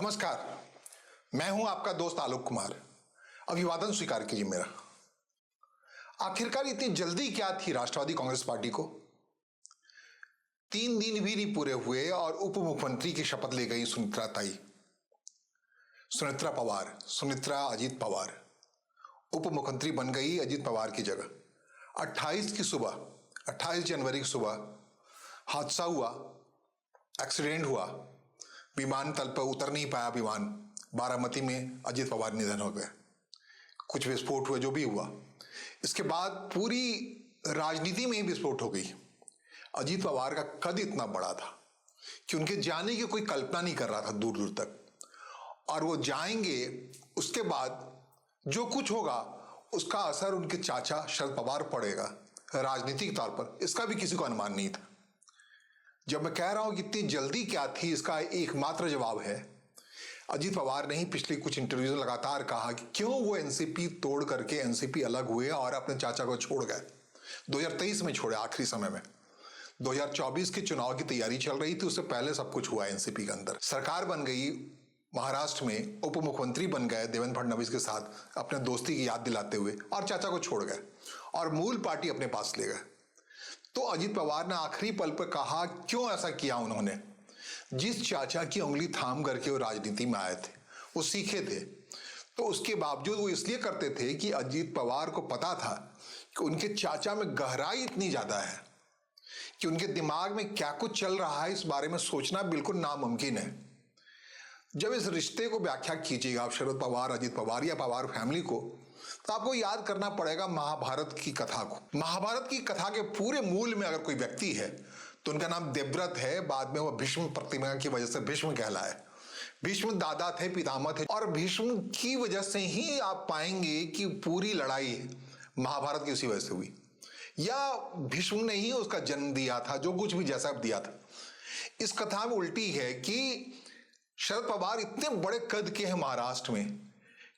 नमस्कार, मैं हूं आपका दोस्त आलोक कुमार। अभिवादन स्वीकार कीजिए मेरा। आखिरकार इतनी जल्दी क्या थी राष्ट्रवादी कांग्रेस पार्टी को? 3 दिन भी नहीं पूरे हुए और उप मुख्यमंत्री की शपथ ले गई सुनेत्रा पवार, सुनेत्रा अजीत पवार उप मुख्यमंत्री बन गई अजीत पवार की जगह। 28 जनवरी की सुबह हादसा हुआ, एक्सीडेंट हुआ, विमानतल पर उतर नहीं पाया विमान। बारामती में अजीत पवार निधन हो गए। कुछ विस्फोट हुए, जो भी हुआ, इसके बाद पूरी राजनीति में ही विस्फोट हो गई। अजीत पवार का कद इतना बड़ा था कि उनके जाने की कोई कल्पना नहीं कर रहा था दूर दूर तक, और वो जाएंगे, उसके बाद जो कुछ होगा उसका असर उनके चाचा शरद पवार पड़ेगा राजनीतिक तौर पर, इसका भी किसी को अनुमान नहीं था। जब मैं कह रहा हूं कि इतनी जल्दी क्या थी, इसका एकमात्र जवाब है अजीत पवार ने ही पिछले कुछ इंटरव्यूज में लगातार कहा कि क्यों वो एनसीपी तोड़ करके एनसीपी अलग हुए और अपने चाचा को छोड़ गए। 2023 में छोड़े, आखिरी समय में। 2024 के चुनाव की तैयारी चल रही थी, उससे पहले सब कुछ हुआ एनसीपी के अंदर। सरकार बन गई, महाराष्ट्र में उप मुख्यमंत्री बन गए देवेंद्र फडणवीस के साथ अपने दोस्ती की याद दिलाते हुए, और चाचा को छोड़ गए और मूल पार्टी अपने पास ले गए। तो अजीत पवार ने आखिरी पल पर कहा क्यों ऐसा किया उन्होंने। जिस चाचा की उंगली थाम करके वो राजनीति में आए थे, वो सीखे थे, तो उसके बावजूद वो इसलिए करते थे कि अजीत पवार को पता था कि उनके चाचा में गहराई इतनी ज्यादा है कि उनके दिमाग में क्या कुछ चल रहा है इस बारे में सोचना बिल्कुल नामुमकिन है। जब इस रिश्ते को व्याख्या कीजिएगा आप शरद पवार, अजीत पवार या पवार फैमिली को, तो आपको याद करना पड़ेगा महाभारत की कथा को। महाभारत की कथा के पूरे मूल में अगर कोई व्यक्ति है तो उनका नाम देवव्रत है। बाद में वह भीष्म प्रतिमा की वजह से भीष्म कहलाए। भीष्म दादा थे, पितामह थे, और भीष्म की वजह से ही आप पाएंगे कि पूरी लड़ाई महाभारत की उसी वजह से हुई, या भीष्म ने ही उसका जन्म दिया था, जो कुछ भी जैसा दिया था। इस कथा में उल्टी है कि शरद पवार इतने बड़े कद के हैं महाराष्ट्र में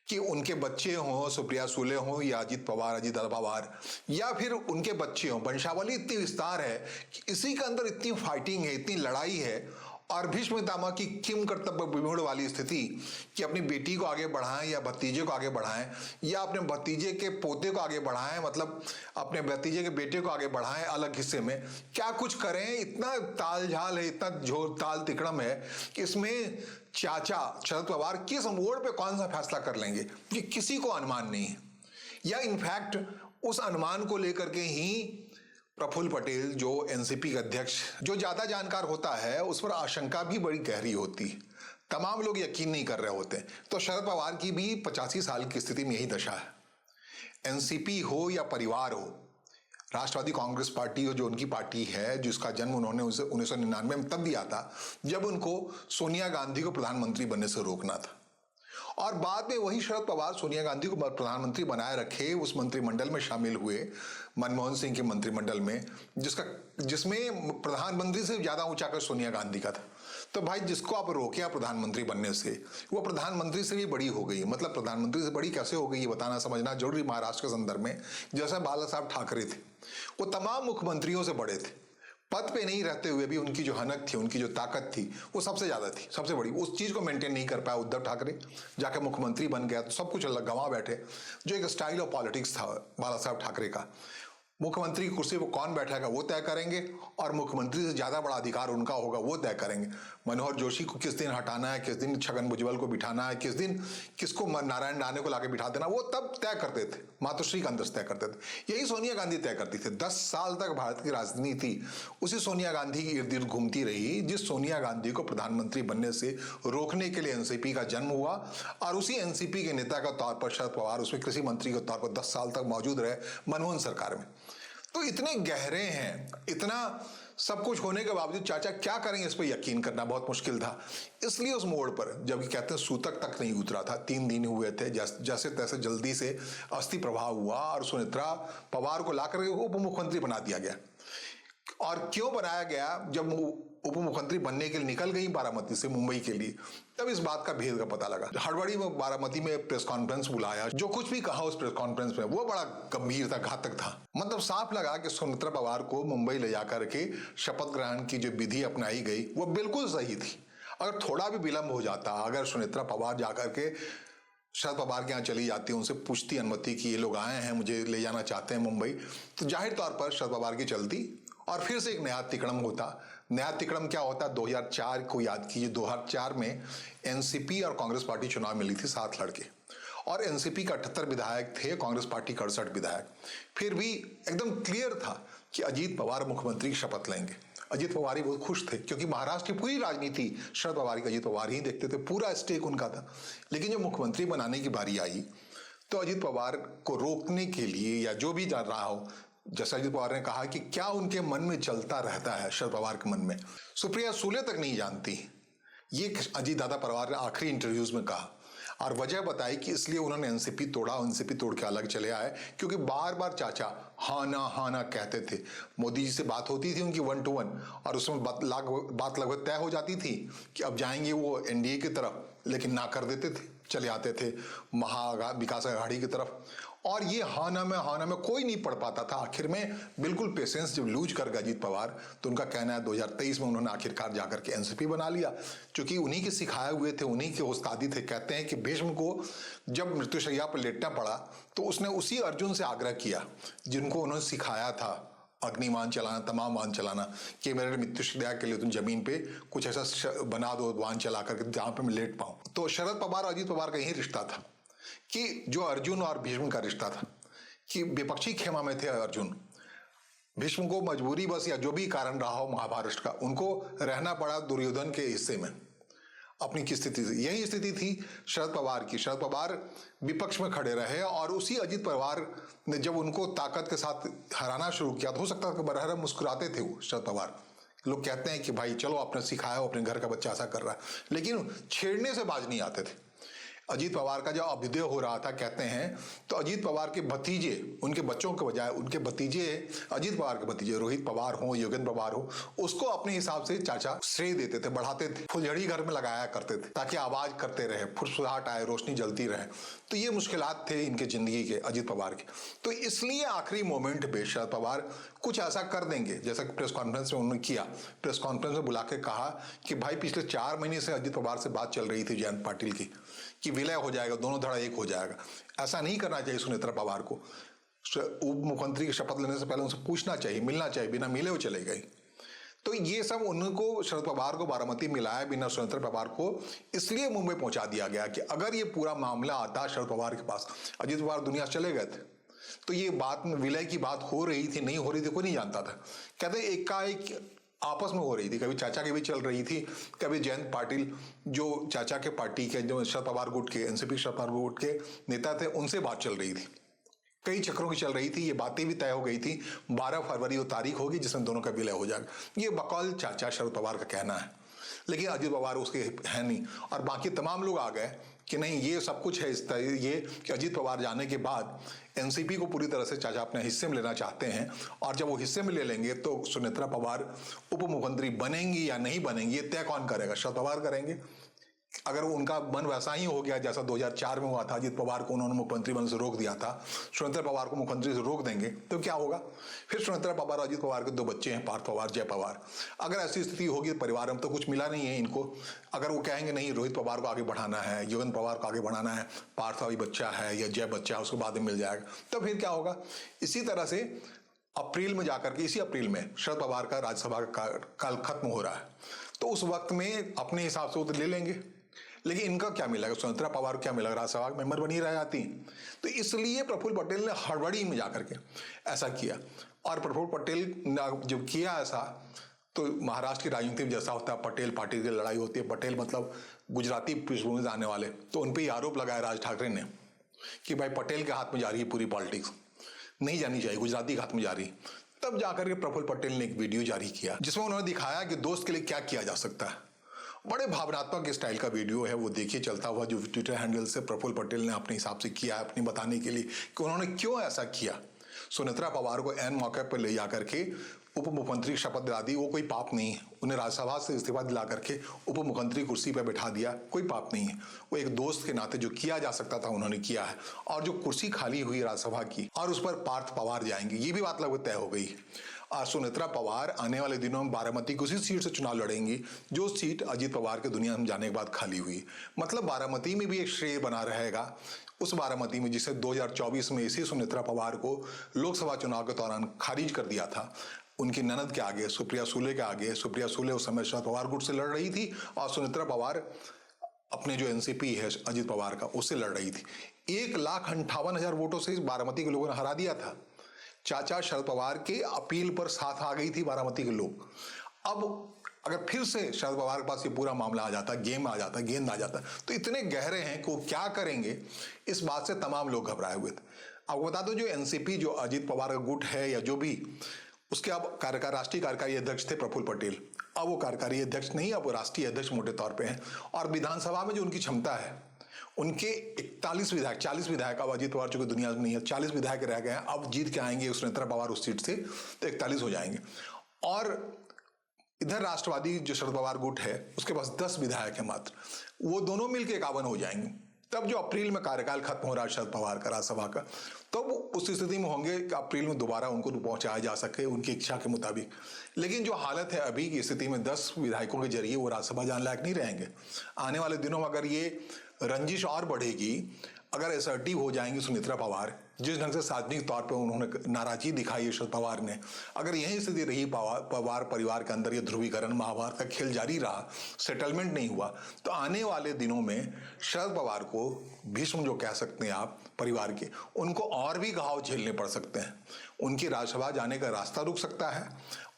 कि उनके बच्चे हों, सुप्रिया सुले हों, या अजीत पवार, अजीत पवार, या फिर उनके बच्चे हों, वंशावली इतनी विस्तार है कि इसी के अंदर इतनी फाइटिंग है, इतनी लड़ाई है। और भीष्म पितामह की किम कर्तव्य विमूढ़ वाली स्थिति कि अपनी बेटी को आगे बढ़ाएं या भतीजे को आगे बढ़ाएं, या अपने भतीजे के पोते को आगे बढ़ाएं, मतलब अपने भतीजे के बेटे को आगे बढ़ाएं अलग हिस्से में, क्या कुछ करें। इतना तालझाल है, इतना झोर ताल तिकड़म है कि इसमें चाचा शरद पवार किस मोड़ पे कौन सा फैसला कर लेंगे ये किसी को अनुमान नहीं है। या इनफैक्ट उस अनुमान को लेकर के ही प्रफुल्ल पटेल, जो एनसीपी के अध्यक्ष, जो ज्यादा जानकार होता है, उस पर आशंका भी बड़ी गहरी होती है। तमाम लोग यकीन नहीं कर रहे होते। तो शरद पवार की भी 85 साल की स्थिति में यही दशा है। एनसीपी हो या परिवार हो, राष्ट्रवादी कांग्रेस पार्टी हो, जो उनकी पार्टी है, जिसका जन्म उन्होंने 1999 में तब दिया था जब उनको सोनिया गांधी को प्रधानमंत्री बनने से रोकना था, और बाद में वही शरद पवार सोनिया गांधी को प्रधानमंत्री बनाए रखे, उस मंत्रिमंडल में शामिल हुए, मनमोहन सिंह के मंत्रिमंडल में, जिसमें प्रधानमंत्री से ज्यादा ऊंचा कर सोनिया गांधी का था। तो भाई, जिसको आप रोके प्रधानमंत्री बनने से, वो प्रधानमंत्री से भी बड़ी हो गई। मतलब प्रधानमंत्री से बड़ी कैसे हो गई ये बताना समझना जरूरी महाराष्ट्र के संदर्भ में। जैसे बाला साहब ठाकरे थे, वो तमाम मुख्यमंत्रियों से बड़े थे। पद पे नहीं रहते हुए भी उनकी जो हनक थी, उनकी जो ताकत थी, वो सबसे ज्यादा थी, सबसे बड़ी। उस चीज को मेंटेन नहीं कर पाया उद्धव ठाकरे, जाकर मुख्यमंत्री बन गया तो सब कुछ अलग गंवा बैठे। जो एक स्टाइल ऑफ पॉलिटिक्स था बाला साहब ठाकरे का, मुख्यमंत्री की कुर्सी पर कौन बैठेगा वो तय करेंगे, और मुख्यमंत्री से ज्यादा बड़ा अधिकार उनका होगा वो तय करेंगे। मनोहर जोशी को किस दिन हटाना है, किस दिन छगन भुजबल को बिठाना है, किस दिन किसको नारायण राणे को लाके बिठा देना, वो तब तय करते थे। मातोश्री के अंदर तय करते थे। यही सोनिया गांधी तय करती थी। 10 साल तक भारत की राजनीति उसी सोनिया गांधी की इर्द गिर्द घूमती रही, जिस सोनिया गांधी को प्रधानमंत्री बनने से रोकने के लिए एनसीपी का जन्म हुआ, और उसी एनसीपी के नेता के तौर पर शरद पवार उसमें कृषि मंत्री के तौर पर 10 साल तक मौजूद रहे मनमोहन सरकार में। तो इतने गहरे हैं, इतना सब कुछ होने के बावजूद चाचा क्या करेंगे इस पर यकीन करना बहुत मुश्किल था। इसलिए उस मोड़ पर, जब कहते हैं सूतक तक नहीं उतरा था, 3 दिन हुए थे, जैसे तैसे जल्दी से अस्थि प्रभाव हुआ और सुनेत्रा पवार को लाकर उप मुख्यमंत्री बना दिया गया। और क्यों बनाया गया, जब उप मुख्यमंत्री बनने के लिए निकल गई बारामती से मुंबई के लिए, तब इस बात का भेद का पता लगा। हड़बड़ी में बारामती में प्रेस कॉन्फ्रेंस बुलाया, जो कुछ भी कहा उस प्रेस कॉन्फ्रेंस में वो बड़ा गंभीर था, घातक था। मतलब साफ लगा कि सुनेत्रा पवार को मुंबई ले जाकर के शपथ ग्रहण की जो विधि अपनाई गई वो बिल्कुल सही थी। अगर थोड़ा भी विलंब हो जाता, अगर सुनेत्रा पवार जाकर के शरद पवार के यहाँ चली जाती, उनसे पूछती अनुमति कि ये लोग आए हैं, मुझे ले जाना चाहते हैं मुंबई, तो जाहिर तौर पर शरद पवार की चलती और फिर से एक नया तिकड़म होता। नया तिकड़म क्या होता? 2004 को याद कीजिए, 2004 में एनसीपी और कांग्रेस पार्टी चुनाव मिली थी, 7 लड़के, और एनसीपी का 78 विधायक थे, कांग्रेस पार्टी का 68 विधायक। फिर भी एकदम क्लियर था कि अजीत पवार मुख्यमंत्री की शपथ लेंगे। अजीत पवार ही बहुत खुश थे, क्योंकि महाराष्ट्र की पूरी राजनीति शरद पवार की अजीत पवार ही देखते थे, पूरा स्टेक उनका था। लेकिन जब मुख्यमंत्री बनाने की बारी आई तो अजीत पवार को रोकने के लिए, या जो भी जान रहा हो, जैसा अजीत पवार ने कहा कि क्या उनके मन में चलता रहता है शरद पवार के मन में, सुप्रिया सुले तक नहीं जानती। ये अजीत दादा पवार ने आखिरी इंटरव्यूज में कहा और वजह बताई कि इसलिए उन्होंने एनसीपी तोड़ा, एनसीपी तोड़ के अलग चले आए, क्योंकि बार बार चाचा हाँ ना कहते थे। मोदी जी से बात होती थी उनकी 1 to 1 और उसमें बात लगभग तय हो जाती थी कि अब जाएंगे वो एनडीए की तरफ, लेकिन ना कर देते थे, चले आते थे विकास आघाड़ी की तरफ। और ये हाँ ना में कोई नहीं पढ़ पाता था। आखिर में बिल्कुल पेशेंस जब लूज कर गए अजीत पवार, तो उनका कहना है 2023 में उन्होंने आखिरकार जाकर के एनसीपी बना लिया, क्योंकि उन्हीं के सिखाए हुए थे, उन्हीं के उस्तादी थे। कहते हैं कि भीष्म को जब मृत्युशैया पर लेटना पड़ा तो उसने उसी अर्जुन से आग्रह किया जिनको उन्होंने सिखाया था अग्निमान चलाना, तमाम वाहन चलाना, कि मेरे मृत्युशैया के लिए तुम जमीन पे कुछ ऐसा बना दो वाहन चला करके जहां पे मैं लेट पाऊं। तो शरद पवार और अजीत पवार का यही रिश्ता था कि जो अर्जुन और भीष्म का रिश्ता था, कि विपक्षी खेमा में थे अर्जुन, भीष्म को मजबूरी बस या जो भी कारण रहा हो महाभारत का, उनको रहना पड़ा दुर्योधन के हिस्से में अपनी की स्थिति से। यही स्थिति थी शरद पवार की। शरद पवार विपक्ष में खड़े रहे और उसी अजीत पवार ने जब उनको ताकत के साथ हराना शुरू किया तो हो सकता है कि बरहरा मुस्कुराते थे वो शरद पवार। लोग कहते हैं कि भाई चलो आपने सिखाया हो, अपने घर का बच्चा ऐसा कर रहा है, लेकिन छेड़ने से बाज नहीं आते थे। अजीत पवार का जब अभ्युदय हो रहा था, कहते हैं, तो अजीत पवार के भतीजे, उनके बच्चों के बजाय उनके भतीजे, अजीत पवार के भतीजे रोहित पवार हो, योगेंद्र पवार हो, उसको अपने हिसाब से चाचा श्रेय देते थे, बढ़ाते थे, फुलझड़ी घर में लगाया करते थे ताकि आवाज करते रहे, फुसफुसाहट आए, रोशनी जलती रहे। तो ये मुश्किलात थे इनके जिंदगी के, अजीत पवार के। तो इसलिए आखिरी मोमेंट पे शरद पवार कुछ ऐसा कर देंगे, जैसा कि प्रेस कॉन्फ्रेंस में उन्होंने किया। प्रेस कॉन्फ्रेंस में बुला के कहा कि भाई पिछले 4 महीने से अजीत पवार से बात चल रही थी जयंत पाटिल की, कि विलय हो जाएगा, दोनों धड़ा एक हो जाएगा। ऐसा नहीं करना चाहिए सुनेत्रा पवार को। उप मुख्यमंत्री की शपथ लेने से पहले उनसे पूछना चाहिए, मिलना चाहिए, बिना मिले वो चले गए। तो ये सब उनको, शरद पवार को बारामती मिलाया बिना सुनेत्रा पवार को, इसलिए मुंबई पहुंचा दिया गया कि अगर ये पूरा मामला आता शरद पवार के पास, अजीत पवार दुनिया से चले गए थे, तो ये बात विलय की बात हो रही थी नहीं हो रही थी कोई नहीं जानता था। कहते एकाएक आपस में हो रही थी, कभी चाचा की भी चल रही थी, कभी जयंत पाटिल जो चाचा के पार्टी के, जो शरद पवार गुट के, एनसीपी शरद पवार गुट के नेता थे, उनसे बात चल रही थी, कई चक्रों की चल रही थी। ये बातें भी तय हो गई थी 12 फरवरी वो तारीख होगी जिसमें दोनों का विलय हो जाएगा। ये बकौल चाचा शरद पवार का कहना है, लेकिन अजीत पवार उसके है नहीं, और बाकी तमाम लोग आ गए कि नहीं ये सब कुछ है इस तरह, ये कि अजीत पवार जाने के बाद एनसीपी को पूरी तरह से चाचा अपने हिस्से में लेना चाहते हैं, और जब वो हिस्से में ले लेंगे तो सुनेत्रा पवार उप मुख्यमंत्री बनेंगी या नहीं बनेंगी ये तय कौन करेगा? शरद पवार करेंगे। अगर उनका मन वैसा ही हो गया जैसा 2004 में हुआ था, अजीत पवार को उन्होंने मुख्यमंत्री बनने से रोक दिया था, सुनेत्रा पवार को मुख्यमंत्री से रोक देंगे तो क्या होगा? फिर सुनेत्रा पवार, अजीत पवार के 2 बच्चे हैं, पार्थ पवार, जय पवार। अगर ऐसी स्थिति होगी, परिवार में तो कुछ मिला नहीं है इनको, अगर वो कहेंगे नहीं रोहित पवार को आगे बढ़ाना है, योगेंद्र पवार को आगे बढ़ाना है, पार्थ अभी बच्चा है या जय बच्चा है, उसके बाद में मिल जाएगा, तो फिर क्या होगा? इसी तरह से अप्रैल में जाकर के, इसी अप्रैल में शरद पवार का राज्यसभा का काल खत्म हो रहा है, तो उस वक्त में अपने हिसाब से वो तो ले लेंगे, लेकिन इनका क्या मिलेगा? सुनेत्रा पवार को क्या मिलेगा? राज्यसभा मेंबर बनी रह जाती। तो इसलिए प्रफुल्ल पटेल ने हड़बड़ी में जाकर के ऐसा किया, और प्रफुल्ल पटेल ने जब किया ऐसा, तो महाराष्ट्र की राजनीति में जैसा होता है, पटेल पार्टी की लड़ाई होती है, पटेल मतलब गुजराती पृष्ठभूमि से आने वाले, तो उन पर ही आरोप लगाया राज ठाकरे ने कि भाई पटेल के हाथ में जा रही है पूरी पॉलिटिक्स, नहीं जानी चाहिए, गुजराती के हाथ में जा रही। तब जाकर के प्रफुल्ल पटेल ने एक वीडियो जारी किया जिसमें उन्होंने दिखाया कि दोस्त के लिए क्या किया जा सकता है। बड़े भावनात्मक स्टाइल का वीडियो है वो, देखिए चलता हुआ, जो ट्विटर हैंडल से प्रफुल्ल पटेल ने अपने हिसाब से किया है, अपने बताने के लिए कि उन्होंने क्यों ऐसा किया। सुनेत्रा पवार को ऐन मौके पर ले जाकर के उप मुख्यमंत्री की शपथ दिला दी, वो कोई पाप नहीं है। उन्हें राज्यसभा से इस्तीफा दिला करके उप मुख्यमंत्री कुर्सी पर बैठा दिया, कोई पाप नहीं है। वो एक दोस्त के नाते जो किया जा सकता था उन्होंने किया है, और जो कुर्सी खाली हुई राज्यसभा की, और उस पर पार्थ पवार जाएंगे, ये भी बात लगभग तय हो गई। और सुनेत्रा पवार आने वाले दिनों में बारामती की उसी सीट से चुनाव लड़ेंगी जो सीट अजीत पवार के दुनिया में जाने के बाद खाली हुई। मतलब बारामती में भी एक श्रेय बना रहेगा उस बारामती में जिसे 2024 में इसी सुनेत्रा पवार को लोकसभा चुनाव के दौरान खारिज कर दिया था। उनकी ननद के आगे, सुप्रिया सुले के आगे। सुप्रिया सुले उस समय शरद पवार गुट से लड़ रही थी और सुनेत्रा पवार अपने जो एनसीपी है अजीत पवार का, उससे लड़ रही थी। 1,58,000 वोटों से इस बारामती के लोगों ने हरा दिया था। चाचा शरद पवार के अपील पर साथ आ गई थी बारामती के लोग। अब अगर फिर से शरद पवार के पास ये पूरा मामला आ जाता, गेंद आ जाता, तो इतने गहरे हैं कि वो क्या करेंगे, इस बात से तमाम लोग घबराए हुए थे। आपको बता दो, जो एनसीपी, जो अजीत पवार का गुट है या जो भी, उसके अब राष्ट्रीय कार्यकारी अध्यक्ष थे प्रफुल्ल पटेल। अब वो कार्यकारी अध्यक्ष नहीं, अब वो राष्ट्रीय अध्यक्ष मोटे तौर पे हैं। और विधानसभा में जो उनकी क्षमता है, उनके 41 विधायक, 40 विधायक, अब अजीत पवार चूंकि दुनिया में नहीं है, 40 विधायक रह गए हैं। अब जीत के आएंगे सुनेत्रा पवार उस सीट से तो 41 हो जाएंगे। और इधर राष्ट्रवादी जो शरद पवार गुट है उसके पास 10 विधायक है मात्र, वो दोनों मिलकर 51 हो जाएंगे। तब जो अप्रैल में कार्यकाल खत्म हो रहा है शरद पवार का राज्यसभा का, तो वो उस स्थिति में होंगे कि अप्रैल में दोबारा उनको पहुंचाया जा सके उनकी इच्छा के मुताबिक। लेकिन जो हालत है अभी की स्थिति में 10 विधायकों के जरिए वो राज्यसभा जाने लायक नहीं रहेंगे। आने वाले दिनों में अगर ये रंजिश और बढ़ेगी, अगर असर्टिव हो जाएंगी सुनेत्रा पवार, जिस ढंग से सार्वजनिक तौर पर उन्होंने नाराजगी दिखाई है शरद पवार ने, अगर यही स्थिति रही पवार परिवार के अंदर, ये ध्रुवीकरण महाभारत का खेल जारी रहा, सेटलमेंट नहीं हुआ, तो आने वाले दिनों में शरद पवार को भीष्म जो कह सकते हैं आप परिवार के, उनको और भी घाव झेलने पड़ सकते हैं। उनकी राज्यसभा जाने का रास्ता रुक सकता है।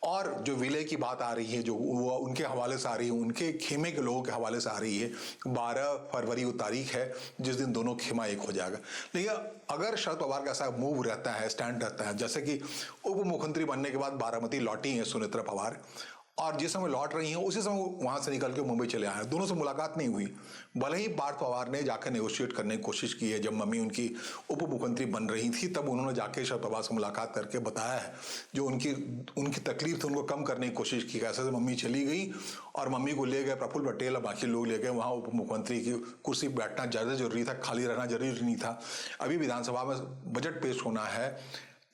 और जो विलय की बात आ रही है, जो वो उनके हवाले से आ रही है, उनके खेमे के लोगों के हवाले से आ रही है, 12 फरवरी वो तारीख है जिस दिन दोनों खेमा एक हो जाएगा। लेकिन अगर शरद पवार का ऐसा मूव रहता है, स्टैंड रहता है, जैसे कि उप मुख्यमंत्री बनने के बाद बारामती लौटी हैं सुनेत्रा पवार, और जिस समय लौट रही हैं उसी समय वहां से निकल के मुंबई चले आए, दोनों से मुलाकात नहीं हुई। भले ही पार्थ पवार ने जाकर नेगोशिएट करने की कोशिश की है, जब मम्मी उनकी उप मुख्यमंत्री बन रही थी तब उन्होंने जाके शरद पवार से मुलाकात करके बताया है, जो उनकी तकलीफ थी उनको कम करने की कोशिश की। ऐसे मम्मी चली गई और मम्मी को ले गए प्रफुल्ल पटेल और बाकी लोग ले गए वहाँ उप मुख्यमंत्री की कुर्सी पर बैठना ज़्यादा जरूरी था, खाली रहना जरूरी नहीं था। अभी विधानसभा में बजट पेश होना है,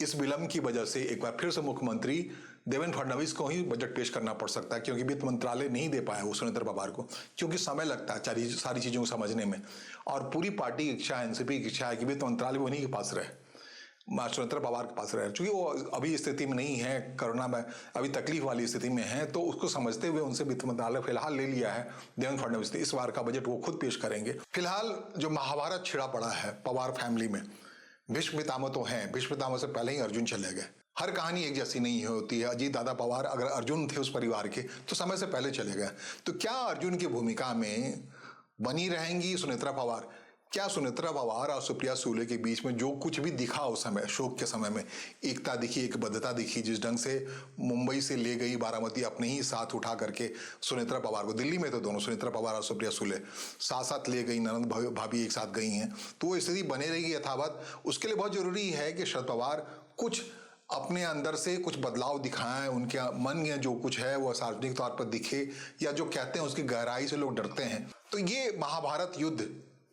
इस विलंब की वजह से एक बार फिर से मुख्यमंत्री देवेंद्र फडणवीस को ही बजट पेश करना पड़ सकता है, क्योंकि वित्त मंत्रालय नहीं दे पाया वो सुनेत्रा पवार को, क्योंकि समय लगता है सारी चीजों को समझने में। और पूरी पार्टी की इच्छा, एनसीपी की इच्छा है कि वित्त मंत्रालय वो उन्हीं के पास रहे, सुनेत्रा पवार के पास रहे, क्योंकि वो अभी स्थिति में नहीं है, कोरोना में अभी तकलीफ वाली स्थिति में है। तो उसको समझते हुए उनसे वित्त मंत्रालय फिलहाल ले लिया है देवेंद्र फडणवीस ने। इस बार का बजट वो खुद पेश करेंगे। फिलहाल जो महाभारत छिड़ा पड़ा है पवार फैमिली में, भीष्म पितामह तो हैं, भीष्म पितामह से पहले ही अर्जुन चले गए। हर कहानी एक जैसी नहीं होती है। अजीत दादा पवार अगर अर्जुन थे उस परिवार के तो समय से पहले चले गए। तो क्या अर्जुन की भूमिका में बनी रहेंगी सुनेत्रा पवार? क्या सुनेत्रा पवार और सुप्रिया सुले के बीच में जो कुछ भी दिखा उस समय, शोक के समय में एकता दिखी, एक बद्धता दिखी, जिस ढंग से मुंबई से ले गई बारामती अपने ही साथ उठा करके सुनेत्रा पवार को, दिल्ली में तो दोनों सुनेत्रा पवार और सुप्रिया सुले साथ साथ ले गई, ननद भाभी एक साथ गई हैं, तो वो स्थिति बने रहेगी यथावत। उसके लिए बहुत जरूरी है कि शरद पवार कुछ अपने अंदर से कुछ बदलाव दिखाएं, उनके मन में जो कुछ है वो सार्वजनिक तौर पर दिखे, या जो कहते हैं उसकी गहराई से लोग डरते हैं। तो ये महाभारत युद्ध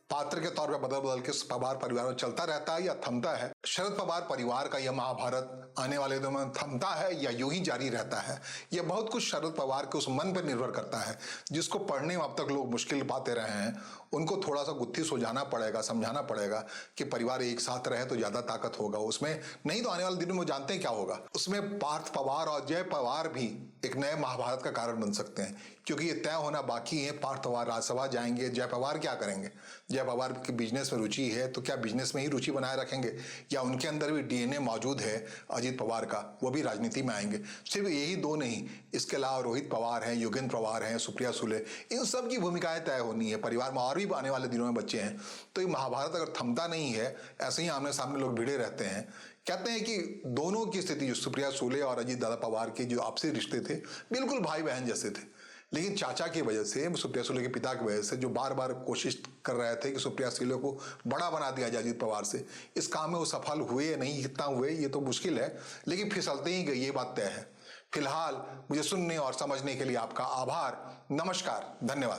पात्र के तौर पर बदल बदल के पवार परिवार में चलता रहता है या थमता है? शरद पवार परिवार का यह महाभारत आने वाले दिनों में थमता है या यूं ही जारी रहता है? यह बहुत कुछ शरद पवार के उस मन पर निर्भर करता है जिसको पढ़ने में अब तक लोग मुश्किल पाते रहे हैं। उनको थोड़ा सा गुत्थी सुलझाना पड़ेगा, समझाना पड़ेगा कि परिवार एक साथ रहे तो ज्यादा ताकत होगा उसमें, नहीं तो आने वाले दिनों में जानते हैं क्या होगा। उसमें पार्थ पवार और जय पवार भी एक नए महाभारत का कारण बन सकते हैं, क्योंकि ये तय होना बाकी है। पार्थ पवार राज्यसभा जाएंगे, जय पवार क्या करेंगे? जय पवार की बिजनेस में रुचि है तो क्या बिजनेस में ही रुचि बनाए रखेंगे, या उनके अंदर भी डीएनए मौजूद है अजीत पवार का, वो भी राजनीति में आएंगे? सिर्फ यही दो नहीं, इसके अलावा रोहित पवार हैं, योगेंद्र पवार हैं, सुप्रिया सुले, इन सब की भूमिकाएं तय होनी है। परिवार में और भी आने वाले दिनों में बच्चे हैं। तो ये महाभारत अगर थमता नहीं है, ऐसे ही आमने सामने लोग भिड़े रहते हैं। कहते हैं कि दोनों की स्थिति, जो सुप्रिया सुले और अजीत दादा पवार के जो आपसी रिश्ते थे, बिल्कुल भाई बहन जैसे थे। लेकिन चाचा की वजह से, सुप्रिया सुले के पिता की वजह से, जो बार बार कोशिश कर रहे थे कि सुप्रिया सुले को बड़ा बना दिया जाए अजीत पवार से, इस काम में वो सफल हुए या नहीं, कितना हुए ये तो मुश्किल है, लेकिन फिसलते ही गई, ये बात तय है। फिलहाल मुझे सुनने और समझने के लिए आपका आभार। नमस्कार, धन्यवाद।